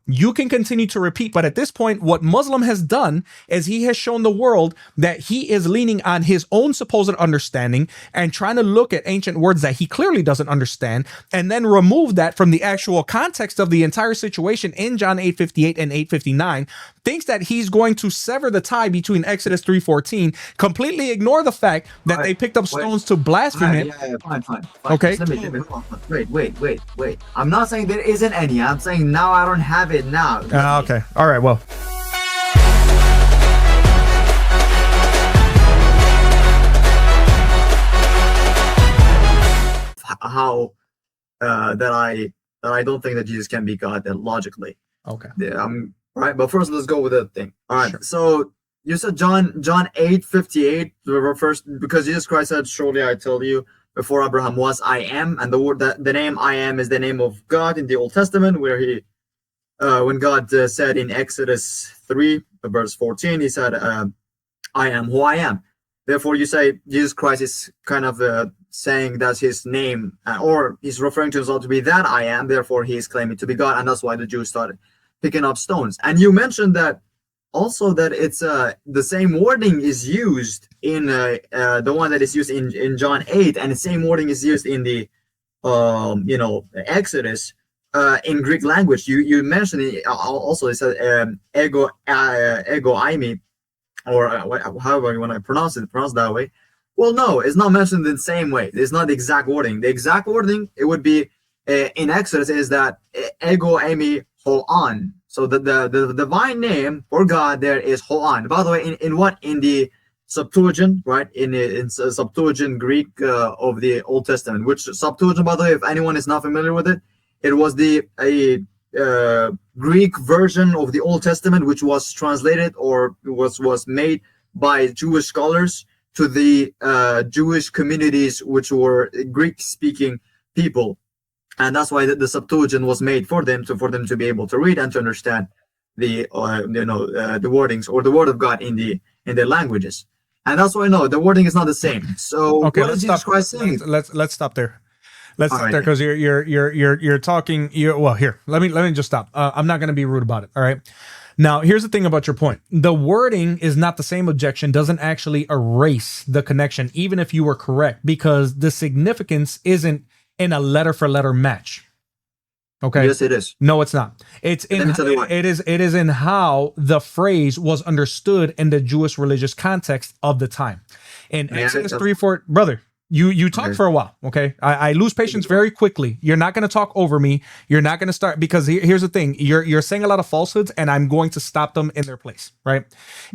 You can continue to repeat, but at this point, what Muslim has done is he has shown the world that he is leaning on his own supposed understanding and trying to look at ancient words that he clearly doesn't understand, and then remove that from the actual context of the entire situation in John 8:58 and 8:59, thinks that he's going to sever the tie between Exodus 3:14, completely ignore the fact that they picked up stones to blaspheme him. Yeah, fine. Okay. Wait. I'm not saying there isn't any. I'm saying now I don't have it now. Okay. All right. Well. How that I don't think that Jesus can be God logically. Okay. Yeah, right. But first, let's go with the thing. All right. Sure. So you said John 8:58 refers, because Jesus Christ said, "Surely I tell you, before Abraham was, I am," and the word that the name I am is the name of God in the Old Testament, where he, when God said in Exodus 3 verse 14, he said, "I am who I am." Therefore, you say Jesus Christ is kind of saying that's his name, or he's referring to himself to be that I am. Therefore, he is claiming to be God, and that's why the Jews started picking up stones. And you mentioned that also that it's the same wording is used in the one that is used in John 8, and the same wording is used in the Exodus in Greek language. You mentioned it also. It said ego eimi, or however you want to pronounce it, pronounced that way. Well, no, it's not mentioned in the same way. It's not the exact wording. The exact wording, it would be in Exodus, is that ego eimi ho'an. So the divine name for God there is ho'an. By the way, in the Septuagint, right? In Septuagint Greek of the Old Testament, which Septuagint, by the way, if anyone is not familiar with it, it was a Greek version of the Old Testament, which was translated or was made by Jewish scholars to the Jewish communities, which were Greek-speaking people, and that's why the Septuagint was made for them to be able to read and to understand the the wordings or the Word of God in their languages. And that's why the wording is not the same. So okay, what is Jesus Christ saying? Let's stop there. Let's stop there, because you're talking. Well, here, let me just stop. I'm not going to be rude about it. All right. Now, here's the thing about your point. The wording is not the same. Objection doesn't actually erase the connection, even if you were correct, because the significance isn't in a letter for letter match. Okay. Yes, it is. No, it's not. It is in how the phrase was understood in the Jewish religious context of the time. In Exodus 3:4, brother. You talk for a while, okay? I lose patience very quickly. You're not going to talk over me. You're not going to start, because here's the thing. You're saying a lot of falsehoods, and I'm going to stop them in their place, right?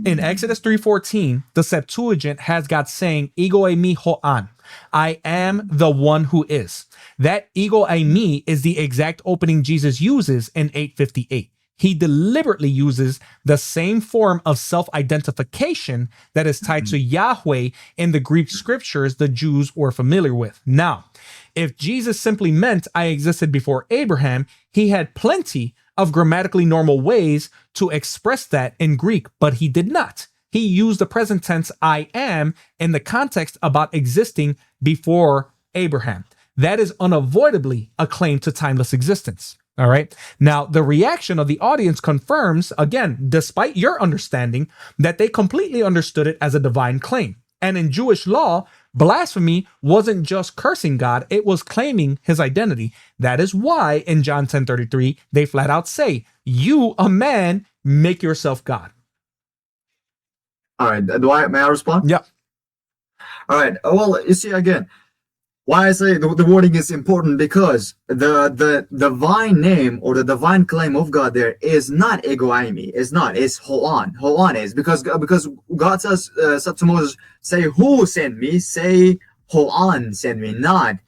In Exodus 3:14, the Septuagint has God saying, "Ego eimi ho'an." I am the one who is. That ego eimi is the exact opening Jesus uses in 8:58. He deliberately uses the same form of self-identification that is tied to Yahweh in the Greek scriptures the Jews were familiar with. Now, if Jesus simply meant I existed before Abraham, he had plenty of grammatically normal ways to express that in Greek, but he did not. He used the present tense I am in the context about existing before Abraham. That is unavoidably a claim to timeless existence. All right. Now, the reaction of the audience confirms, again, despite your understanding, that they completely understood it as a divine claim. And in Jewish law, blasphemy wasn't just cursing God, it was claiming his identity. That is why in John 10:33, they flat out say, "You, a man, make yourself God." All right. May I respond? Yeah. All right. Well, you see, again, why I say the wording is important, because the divine name or the divine claim of God there is not ego eimi. It's not. It's ho'an. Ho'an is because God said to Moses, "Say who sent me." Say ho'an sent me. Not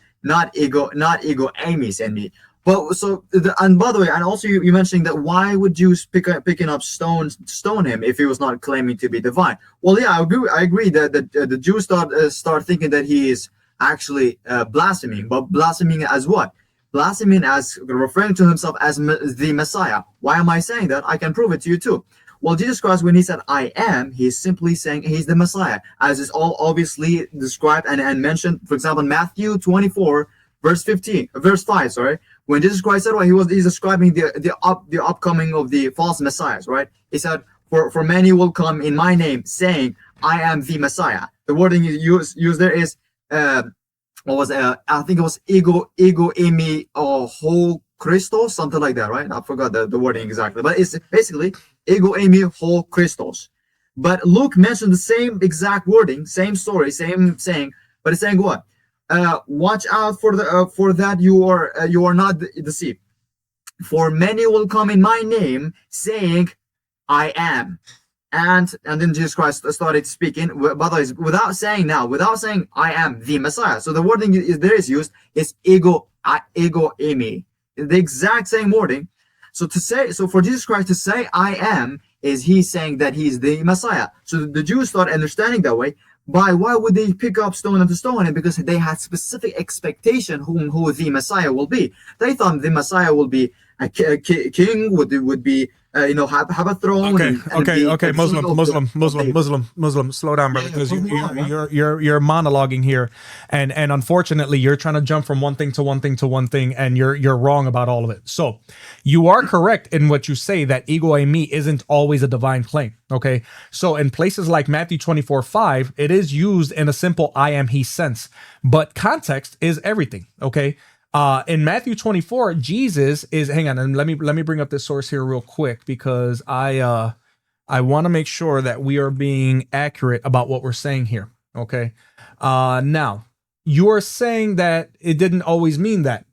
ego eimi sent me. But so and by the way, and also you mentioning that why would Jews picking up stones to stone him if he was not claiming to be divine? Well, yeah, I agree that the Jews start thinking that he is actually blaspheming, but blaspheming as what? Blaspheming as referring to himself as the Messiah. Why am I saying that? I can prove it to you too. Well, Jesus Christ, when he said I am, he's simply saying he's the Messiah, as is all obviously described and mentioned, for example, Matthew 24 verse 5, when Jesus Christ said, well, he's describing the upcoming of the false messiahs, right? He said, for many will come in my name, saying, I am the Messiah. The wording used there is I think it was ego eimi ho Christos, something like that, right? I forgot the wording exactly, but it's basically ego eimi ho Christos. But Luke mentioned the same exact wording, same story, same saying, but it's saying what? Watch out for that you are not deceived. For many will come in my name, saying, I am. And then Jesus Christ started speaking, but without saying I am the Messiah. So the wording is used is ego eimi, the exact same wording. So for Jesus Christ to say I am is he's saying that he's the Messiah. So the Jews started understanding that way. Why would they pick up stone to stone him? Because they had specific expectation who the Messiah will be. They thought the Messiah will be a king, would be have a throne. Okay. Muslim. Slow down, brother, because you're monologuing here, and unfortunately, you're trying to jump from one thing to one thing to one thing, and you're wrong about all of it. So you are correct in what you say that ego eimi isn't always a divine claim. Okay, so in places like Matthew 24:5, it is used in a simple I am he sense, but context is everything. Okay. In Matthew 24, Jesus is, hang on, and let me bring up this source here real quick, because I want to make sure that we are being accurate about what we're saying here. Okay. Now you are saying that it didn't always mean that.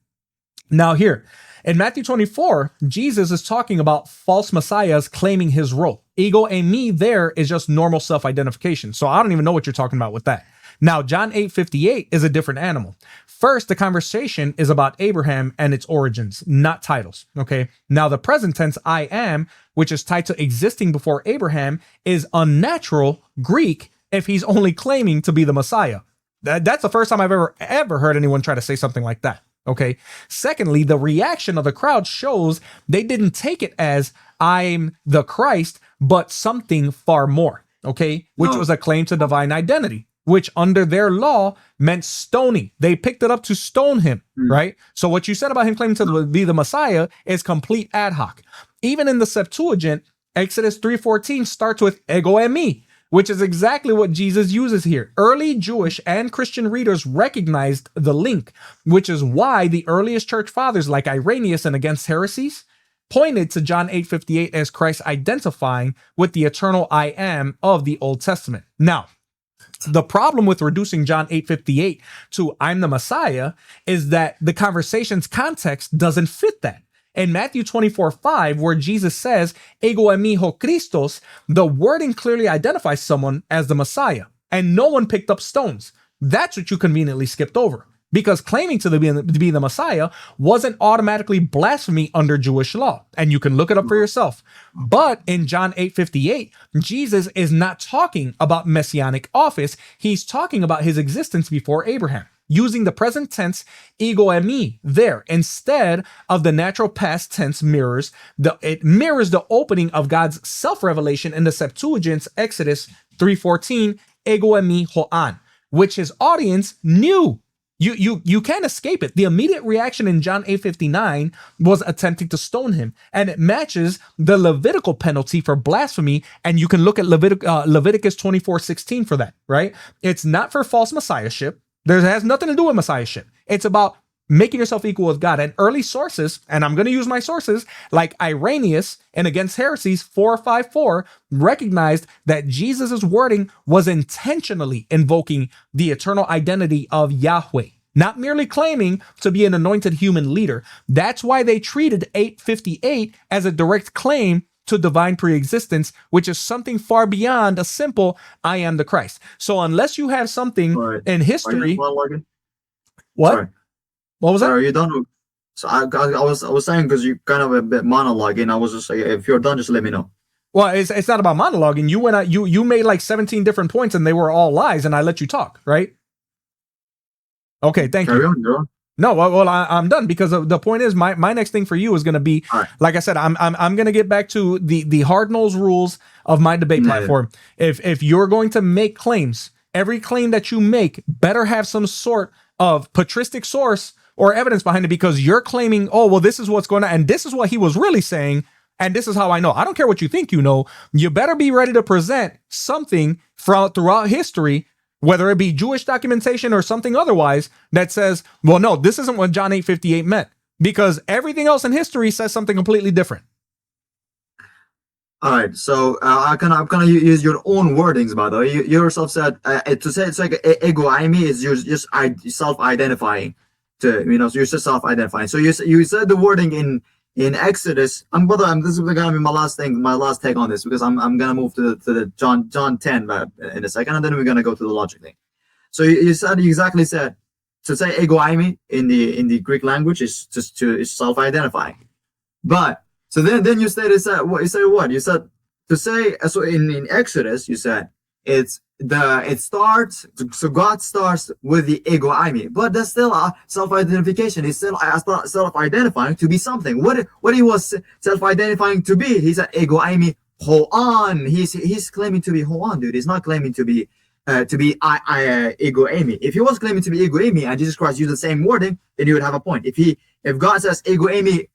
Now here in Matthew 24, Jesus is talking about false messiahs claiming his role. Ego eimi there is just normal self-identification. So I don't even know what you're talking about with that. Now, John 8:58 is a different animal. First, the conversation is about Abraham and its origins, not titles. Okay. Now, the present tense I am, which is tied to existing before Abraham, is unnatural Greek if he's only claiming to be the Messiah. That's the first time I've ever heard anyone try to say something like that. Okay. Secondly, the reaction of the crowd shows they didn't take it as I'm the Christ, but something far more. Okay. Which was a claim to divine identity, which under their law meant stoning. They picked it up to stone him, right? So what you said about him claiming to be the Messiah is complete ad hoc. Even in the Septuagint, Exodus 3:14 starts with ego eimi, which is exactly what Jesus uses here. Early Jewish and Christian readers recognized the link, which is why the earliest church fathers like Irenaeus and Against Heresies pointed to John 8:58 as Christ identifying with the eternal I am of the Old Testament. Now, the problem with reducing John 8:58 to I'm the Messiah is that the conversation's context doesn't fit that. In Matthew 24:5, where Jesus says, ego eimi ho Christos, the wording clearly identifies someone as the Messiah, and no one picked up stones. That's what you conveniently skipped over, because claiming to be the Messiah wasn't automatically blasphemy under Jewish law, and you can look it up for yourself. But in John 8:58, Jesus is not talking about messianic office. He's talking about his existence before Abraham, using the present tense ego eimi there instead of the natural past tense mirrors the opening of God's self-revelation in the Septuagint's Exodus 3:14, ego eimi hoan, which his audience knew. You can't escape it. The immediate reaction in John 8:59 was attempting to stone him, and it matches the Levitical penalty for blasphemy. And you can look at Leviticus 24:16 for that, right? It's not for false messiahship. It has nothing to do with messiahship. It's about making yourself equal with God. And early sources, and I'm going to use my sources, like Irenaeus and Against Heresies 454, recognized that Jesus's wording was intentionally invoking the eternal identity of Yahweh, not merely claiming to be an anointed human leader. That's why they treated 8:58 as a direct claim to divine preexistence, which is something far beyond a simple I am the Christ. So unless you have something in history, what? Sorry. What was that? Are you done? So I was saying, because you kind of a bit monologuing. I was just like, if you're done, just let me know. Well, it's not about monologuing. You went out, you made like 17 different points, and they were all lies, and I let you talk, right? Okay, thank you. On. No, well, I'm done, because the point is, my next thing for you is going to be, like I said, I'm going to get back to the hard-nosed rules of my debate platform. If you're going to make claims, every claim that you make better have some sort of patristic source or evidence behind it because you're claiming, oh, well, this is what's going on, and this is what he was really saying, and this is how I know. I don't care what you think you know. You better be ready to present something throughout history, whether it be Jewish documentation or something otherwise, that says, well, no, this isn't what John 8:58 meant, because everything else in history says something completely different. All right, so I'm gonna use your own wordings. By the way, you yourself said to say it's like ego eimi is just self-identifying. So you're just self-identifying. So you said the wording in Exodus. But this is gonna be my last take on this, because I'm gonna move to the John 10 in a second, and then we're gonna go to the logic thing. So you exactly said to say ego eimi in the Greek language is self-identifying, but. So then you said what? You said to say, so in Exodus you said it starts, so God starts with the ego eimi, but that's still a self-identification. It's still self-identifying to be something. What he was self-identifying to be, he said ego eimi ho'an. He's claiming to be ho'an, dude. He's not claiming to be ego eimi. If he was claiming to be ego eimi and Jesus Christ used the same wording, then you would have a point. If God says ego eimi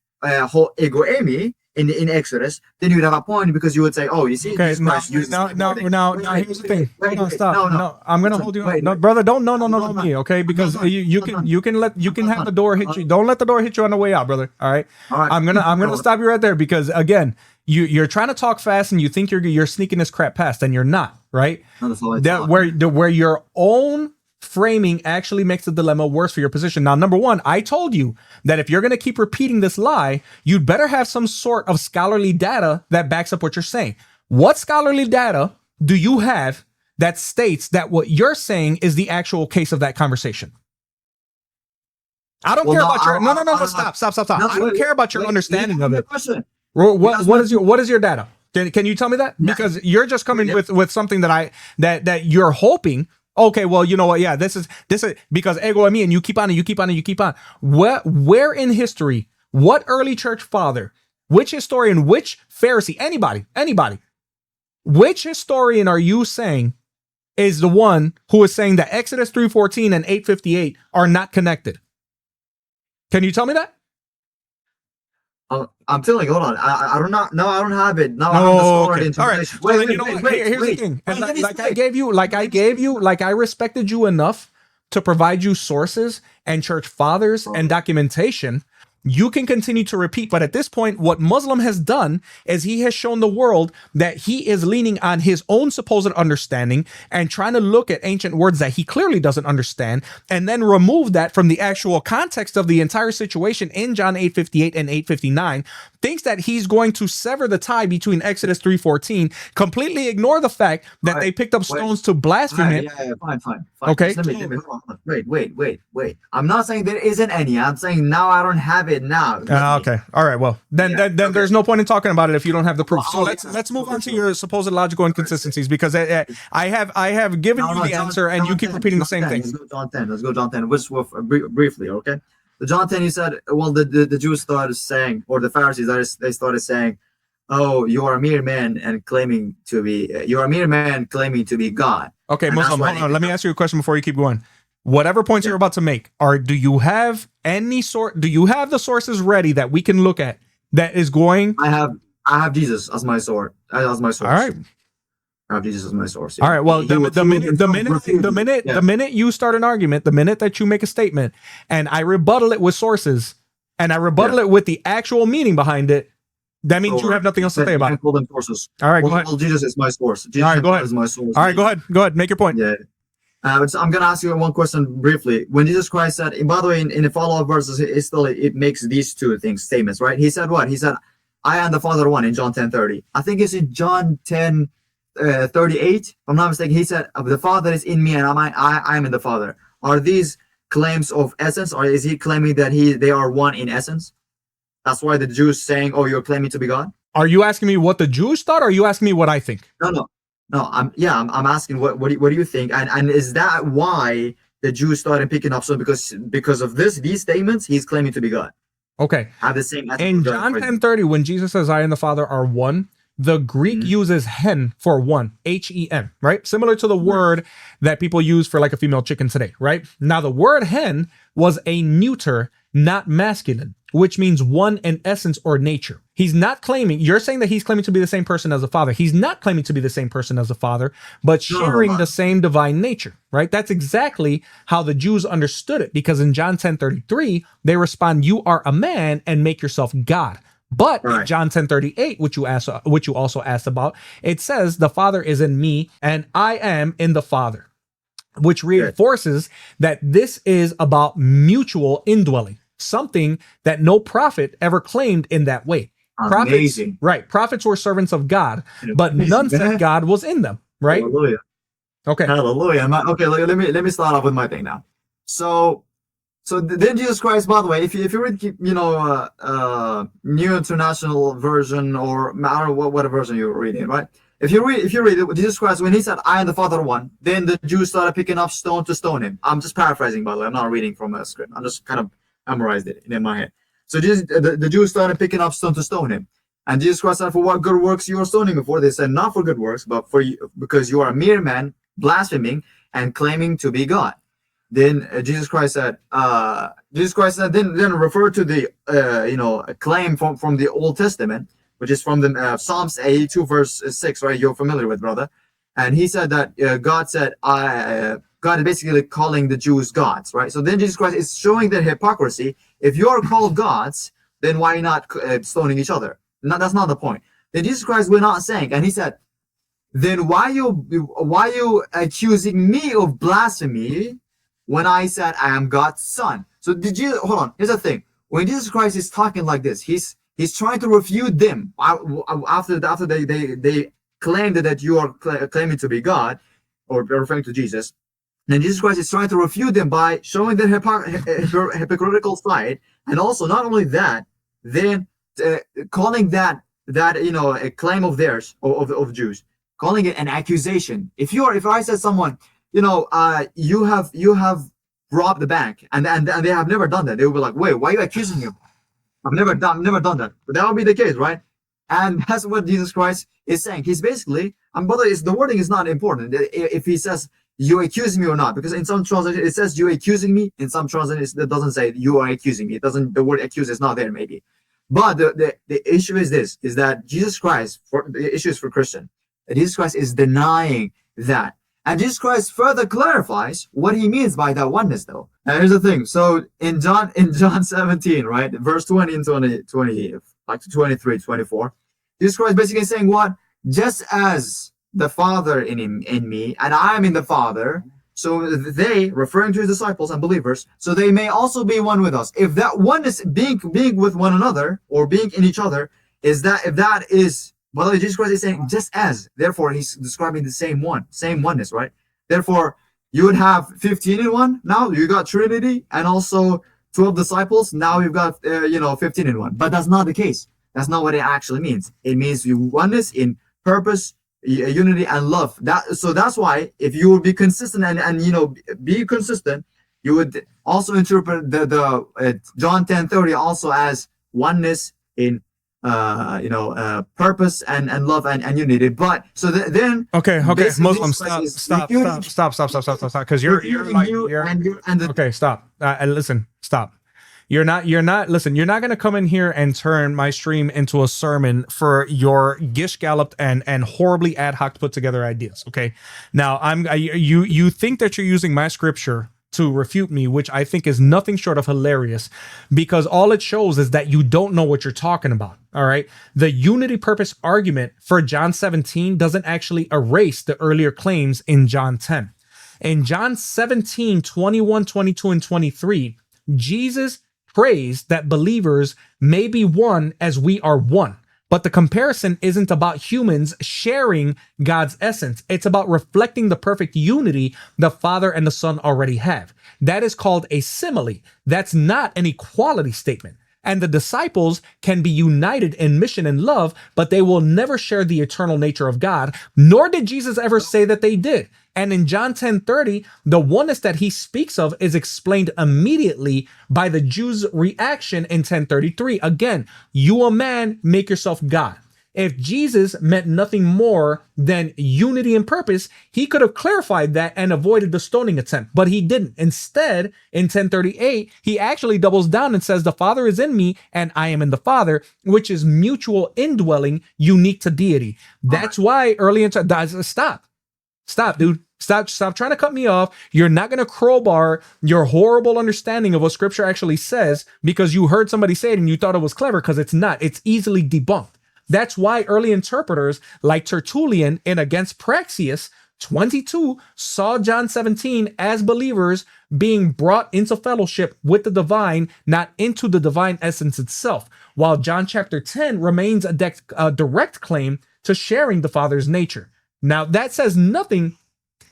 ego eimi in Exodus, then you would have a point, because you would say, oh, you see, okay, now here's the thing. Stop. No, I'm gonna hold you. No, brother, don't no me, okay? Because you can have the door hit you. Don't let the door hit you on the way out, brother. All right. I'm gonna stop you right there, because again, you're trying to talk fast and you think you're sneaking this crap past, and you're not, right? Where your own framing actually makes the dilemma worse for your position. Now, number one, I told you that if you're going to keep repeating this lie, you'd better have some sort of scholarly data that backs up what you're saying. What scholarly data do you have that states that what you're saying is the actual case of that conversation? I don't care about your no. Stop. I don't care about your understanding of it. What is your data? Can you tell me that? Because you're just coming with something that you're hoping. Okay, well, you know what? Yeah, this is because ego eimi, and you keep on. Where in history, what early church father, which historian, which Pharisee, anybody, which historian are you saying is the one who is saying that Exodus 3:14 and 8:58 are not connected? Can you tell me that? I'm feeling. Hold on. I don't have it. No. Okay. All right. Here's the thing. And I respected you enough to provide you sources and church fathers and documentation. You can continue to repeat, but at this point, what Muslim has done is he has shown the world that he is leaning on his own supposed understanding and trying to look at ancient words that he clearly doesn't understand, and then remove that from the actual context of the entire situation in John 8:58 and 8:59, thinks that he's going to sever the tie between Exodus 3:14, completely ignore the fact that they picked up stones to blaspheme it. Yeah, fine. Okay. Let me hold on. Wait. I'm not saying there isn't any. I'm saying now I don't have it now. Okay. All right. Well, then there's no point in talking about it if you don't have the proof. So let's move on to your supposed logical inconsistencies, because I have given you the answer and you keep repeating the same thing. Let's go John 10. Briefly, okay? The John 10, you said, well, the Jews started saying, or the Pharisees, they started saying, oh, you are a mere man and claiming to be God. Okay, Muslim, hold on. Let me ask you a question before you keep going. Whatever points you're about to make, do you have the sources ready that we can look at that is going? I have Jesus as my source. All right. I have Jesus as my source. Yeah. All right. Well, the minute you start an argument, the minute that you make a statement, and I rebuttal it with sources, and I rebuttal it with the actual meaning behind it, that means you have nothing else to say about it. Call them sources. All right. Go ahead. Well, Jesus is my source. All right. Go ahead. Is my source. All right. Go ahead. Make your point. Yeah. So I'm gonna ask you one question briefly. When Jesus Christ said, by the way, in the follow-up verses, it makes these two statements, right? He said what? He said, "I am the Father one" in John 10:30. I think it's in John 10:38. If I'm not mistaken, he said, "The Father is in me, and I am in the Father." Are these claims of essence, or is he claiming that they are one in essence? That's why the Jews saying, "Oh, you're claiming to be God." Are you asking me what the Jews thought, or are you asking me what I think? No, I'm asking what do you think, and is that why the Jews started picking up? So because of these statements, he's claiming to be God. Okay. Have the same in John 10:30, when Jesus says, "I and the Father are one," The Greek uses hen for one, H-E-N, right? Similar to the word that people use for like a female chicken today, right? Now, the word hen was a neuter, not masculine, which means one in essence or nature. He's not claiming, you're saying that he's claiming to be the same person as the Father. He's not claiming to be the same person as the Father, but sharing the same divine nature, right? That's exactly how the Jews understood it, because in John 10:33, they respond, you are a man and make yourself God. But in John 10:38, which you also asked about, it says the Father is in me and I am in the Father, which reinforces that this is about mutual indwelling, something that no prophet ever claimed in that way. Amazing. Prophets were servants of God, but none said God was in them, right? Hallelujah. Okay. Hallelujah. Okay, let me start off with my thing now. So then Jesus Christ, by the way, if you read, New International Version or matter what version you're reading, right? If you read it, Jesus Christ, when he said, I and the Father are one, then the Jews started picking up stone to stone him. I'm just paraphrasing, by the way. I'm not reading from a script. I'm just kind of memorized it in my head. So the Jews started picking up stone to stone him. And Jesus Christ said, for what good works you are stoning me for? They said, not for good works, but for you, because you are a mere man, blaspheming and claiming to be God. Then Jesus Christ said, then refer to the a claim from the Old Testament, which is from the Psalms 82 verse 6, right? You're familiar with, brother. And he said that God said, God is basically calling the Jews gods, right? So then Jesus Christ is showing their hypocrisy. If you are called gods, then why not stoning each other? No, that's not the point. Then Jesus Christ went on saying, and he said, then why you accusing me of blasphemy when I said I am God's son? So hold on, here's the thing. When Jesus Christ is talking like this, he's trying to refute them after they claimed that you are claiming to be God, or referring to Jesus. And Jesus Christ is trying to refute them by showing their hypocritical side, and also not only that, then calling that a claim of theirs of Jews, calling it an accusation. If I said someone, you have robbed the bank, and they have never done that, they will be like, wait, why are you accusing him? I've never done that. But that would be the case, right? And that's what Jesus Christ is saying. He's basically, the wording is not important if he says you accuse me or not, because in some translations it says you accusing me. In some translations it doesn't say you are accusing me. It doesn't. The word accuse is not there, maybe. But the issue is this: is that Jesus Christ, the issue is for Christian, that Jesus Christ is denying that. And Jesus Christ further clarifies what he means by that oneness, though. And here's the thing. So in John 17, right, verse 20 and 20, like 23, 24, Jesus Christ basically saying what? Just as the Father in me, and I am in the Father, so they, referring to his disciples and believers, so they may also be one with us. If that oneness, being with one another, or being in each other, if that is, well, Jesus Christ is saying just as, therefore he's describing the same oneness, right? Therefore, you would have 15 in one. Now you got Trinity and also 12 disciples. Now you've got 15 in one. But that's not the case. That's not what it actually means. It means oneness in purpose, unity, and love. So that's why if you would be consistent and be consistent, you would also interpret the John 10:30 also as oneness in purpose and love and unity. But so then okay, Muslims, stop, because okay, stop. Listen, stop. You're not going to come in here and turn my stream into a sermon for your gish galloped and horribly ad hoc put together ideas. Okay. Now you think that you're using my scripture to refute me, which I think is nothing short of hilarious, because all it shows is that you don't know what you're talking about. All right. The unity purpose argument for John 17 doesn't actually erase the earlier claims in John 10. In John 17, 21, 22, and 23, Jesus prays that believers may be one as we are one. But the comparison isn't about humans sharing God's essence. It's about reflecting the perfect unity the Father and the Son already have. That is called a simile. That's not an equality statement. And the disciples can be united in mission and love, but they will never share the eternal nature of God, nor did Jesus ever say that they did. And in John 10:30, the oneness that he speaks of is explained immediately by the Jews' reaction in 10:33. Again, you a man, make yourself God. If Jesus meant nothing more than unity in purpose, he could have clarified that and avoided the stoning attempt, but he didn't. Instead, in 1038, he actually doubles down and says, the Father is in me and I am in the Father, which is mutual indwelling, unique to deity. That's why early in stop, dude. Stop trying to cut me off. You're not going to crowbar your horrible understanding of what scripture actually says because you heard somebody say it and you thought it was clever, because it's not. It's easily debunked. That's why early interpreters like Tertullian in Against Praxeas 22 saw John 17 as believers being brought into fellowship with the divine, not into the divine essence itself, while John chapter 10 remains a direct claim to sharing the Father's nature. Now, that says nothing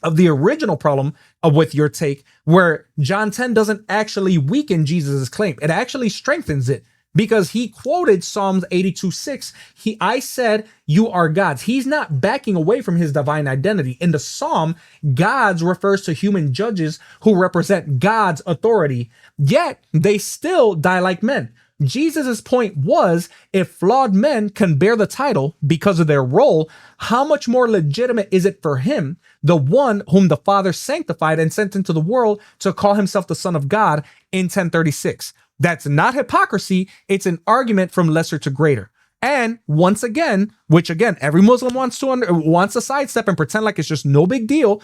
of the original problem with your take, where John 10 doesn't actually weaken Jesus' claim. It actually strengthens it, because he quoted Psalms 82:6. I said, you are gods. He's not backing away from his divine identity. In the Psalm, gods refers to human judges who represent God's authority, yet they still die like men. Jesus' point was, if flawed men can bear the title because of their role, how much more legitimate is it for him, the one whom the Father sanctified and sent into the world, to call himself the Son of God in 1036? That's not hypocrisy. It's an argument from lesser to greater. And once again, which again, every Muslim wants to sidestep and pretend like it's just no big deal,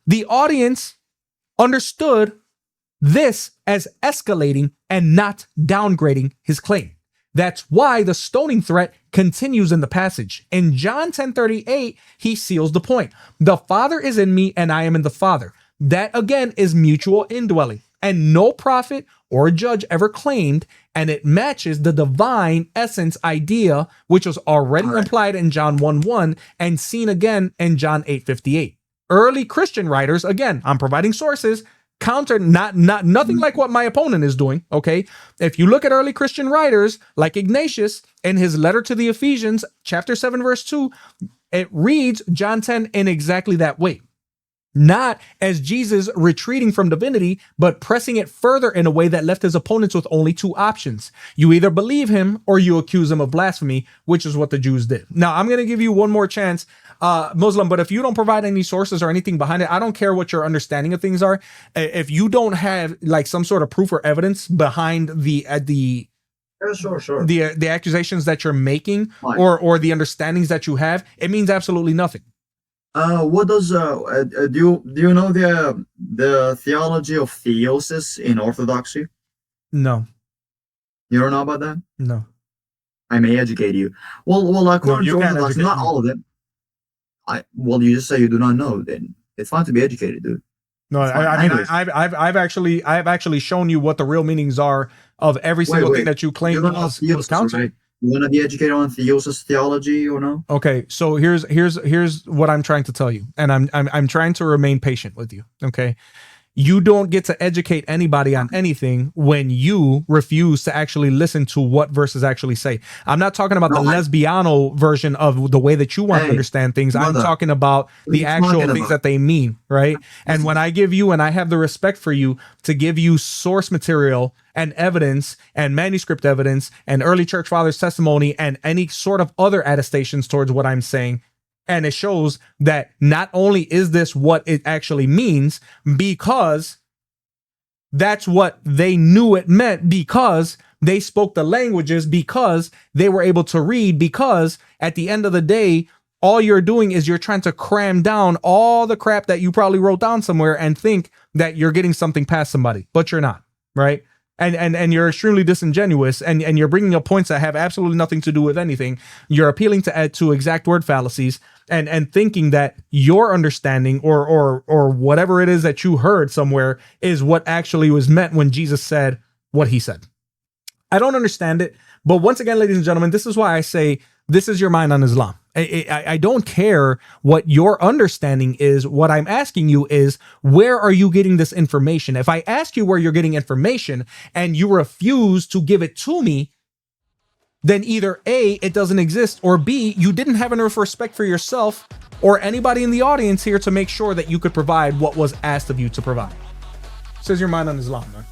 the audience understood this as escalating and not downgrading his claim. That's why the stoning threat continues in the passage. In John 10:38, he seals the point. The Father is in me and I am in the Father. That again is mutual indwelling, and no prophet or judge ever claimed, and it matches the divine essence idea, which was already implied in John 1:1 and seen again in John 8:58. Early Christian writers, again, I'm providing sources, counter nothing like what my opponent is doing. Okay, if you look at early Christian writers like Ignatius in his letter to the Ephesians, chapter 7, verse 2, it reads John 10 in exactly that way. Not as Jesus retreating from divinity, but pressing it further in a way that left his opponents with only two options. You either believe him or you accuse him of blasphemy, which is what the Jews did. Now, I'm going to give you one more chance, Muslim, but if you don't provide any sources or anything behind it, I don't care what your understanding of things are. If you don't have like some sort of proof or evidence behind the accusations that you're making, or the understandings that you have, it means absolutely nothing. What does do you know the theology of theosis in Orthodoxy? No. You don't know about that? No. I may educate you. Well, according to Orthodox, not all of them. You just say you do not know. Then it's fine to be educated, dude. No, I mean, I've actually shown you what the real meanings are of every single thing that you claim was counted. Right? You want to be educated on theosis theology or no? Okay, so here's what I'm trying to tell you, and I'm trying to remain patient with you. Okay, you don't get to educate anybody on anything when you refuse to actually listen to what verses actually say. I'm not talking about the lesbiano version of the way that you want to understand things. I'm talking about the actual things that they mean, right? And when I give you, and I have the respect for you to give you source material and evidence and manuscript evidence and early church fathers' testimony and any sort of other attestations towards what I'm saying, and it shows that not only is this what it actually means, because that's what they knew it meant, because they spoke the languages, because they were able to read, because at the end of the day, all you're doing is you're trying to cram down all the crap that you probably wrote down somewhere and think that you're getting something past somebody, but you're not, right? And you're extremely disingenuous, and you're bringing up points that have absolutely nothing to do with anything. You're appealing to exact word fallacies and thinking that your understanding or whatever it is that you heard somewhere is what actually was meant when Jesus said what he said. I don't understand it. But once again, ladies and gentlemen, this is why I say this is your mind on Islam. I don't care what your understanding is. What I'm asking you is, where are you getting this information? If I ask you where you're getting information and you refuse to give it to me, then either A, it doesn't exist, or B, you didn't have enough respect for yourself or anybody in the audience here to make sure that you could provide what was asked of you to provide. This is your mind on Islam, man.